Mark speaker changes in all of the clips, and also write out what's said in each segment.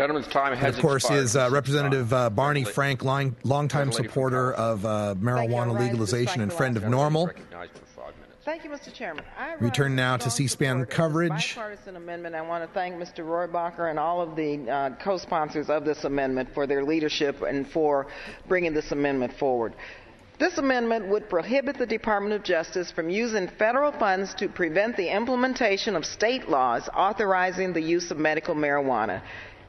Speaker 1: Gentleman's time has
Speaker 2: of course,
Speaker 1: expired.
Speaker 2: is Representative Barney Frank, longtime supporter of marijuana legalization and friend of normal.
Speaker 3: Thank you, Mr. Chairman.
Speaker 2: We turn now to C-SPAN coverage.
Speaker 3: Bipartisan amendment. I want to thank Mr. Rohrabacher and all of the co-sponsors of this amendment for their leadership and for bringing this amendment forward. This amendment would prohibit the Department of Justice from using federal funds to prevent the implementation of state laws authorizing the use of medical marijuana.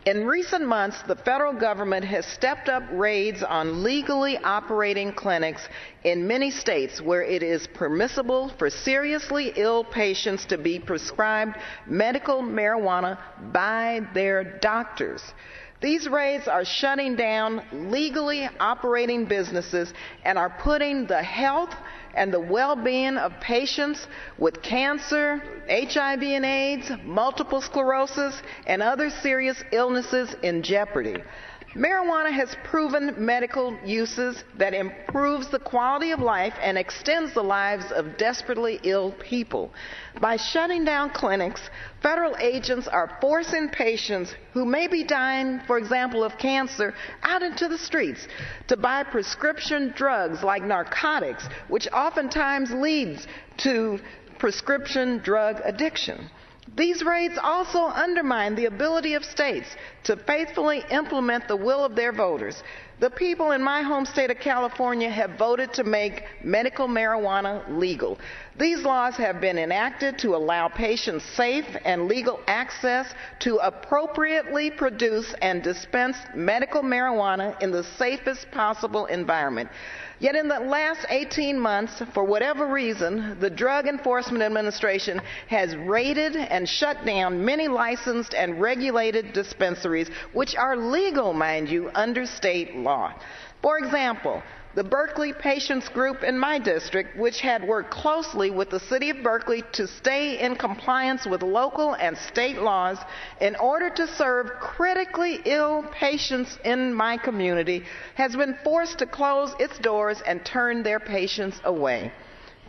Speaker 3: In recent months, the federal government has stepped up raids on legally operating clinics in many states where it is permissible for seriously ill patients to be prescribed medical marijuana by their doctors. These raids are shutting down legally operating businesses and are putting the health and the well-being of patients with cancer, HIV and AIDS, multiple sclerosis, and other serious illnesses in jeopardy. Marijuana has proven medical uses that improves the quality of life and extends the lives of desperately ill people. By shutting down clinics, federal agents are forcing patients who may be dying, for example, of cancer, out into the streets to buy prescription drugs like narcotics, which oftentimes leads to prescription drug addiction. These raids also undermine the ability of states to faithfully implement the will of their voters. The people in my home state of California have voted to make medical marijuana legal. These laws have been enacted to allow patients safe and legal access to appropriately produce and dispense medical marijuana in the safest possible environment. Yet in the last 18 months, for whatever reason, the Drug Enforcement Administration has raided and shut down many licensed and regulated dispensaries, which are legal, mind you, under state law. For example, the Berkeley Patients Group in my district, which had worked closely with the City of Berkeley to stay in compliance with local and state laws in order to serve critically ill patients in my community, has been forced to close its doors and turn their patients away.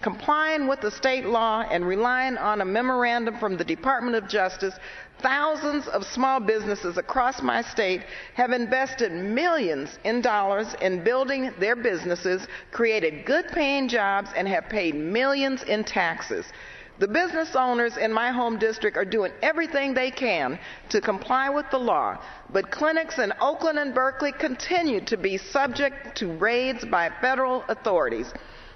Speaker 3: Complying with the state law and relying on a memorandum from the Department of Justice, thousands of small businesses across my state have invested millions in dollars in building their businesses, created good-paying jobs, and have paid millions in taxes. The business owners in my home district are doing everything they can to comply with the law, but clinics in Oakland and Berkeley continue to be subject to raids by federal authorities.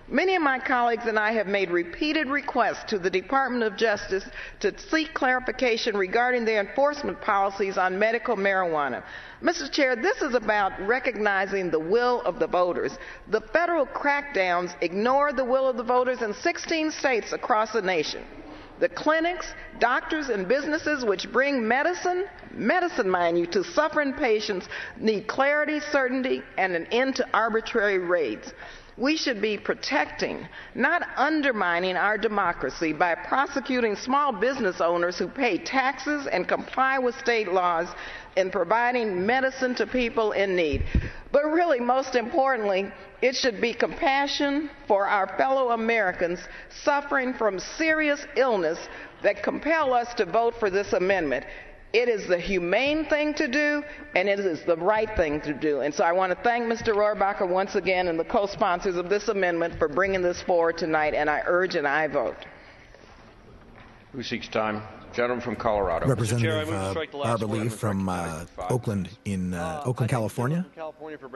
Speaker 3: Many of my colleagues and I have made repeated requests to the Department of Justice to seek clarification regarding their enforcement policies on medical marijuana. Mr. Chair, this is about recognizing the will of the voters. The federal crackdowns ignore the will of the voters in 16 states across the nation. The clinics, doctors, and businesses which bring medicine, mind you, to suffering patients need clarity, certainty, and an end to arbitrary raids. We should be protecting, not undermining our democracy by prosecuting small business owners who pay taxes and comply with state laws in providing medicine to people in need. But really, most importantly, it should be compassion for our fellow Americans suffering from serious illness that compel us to vote for this amendment. It is the humane thing to do, and it is the right thing to do. And so I want to thank Mr. Rohrabacher once again and the co-sponsors of this amendment for bringing this forward tonight, and I urge and I vote.
Speaker 1: Who seeks time? Gentleman from Colorado.
Speaker 2: Representative Barbara Lee from Oakland, California.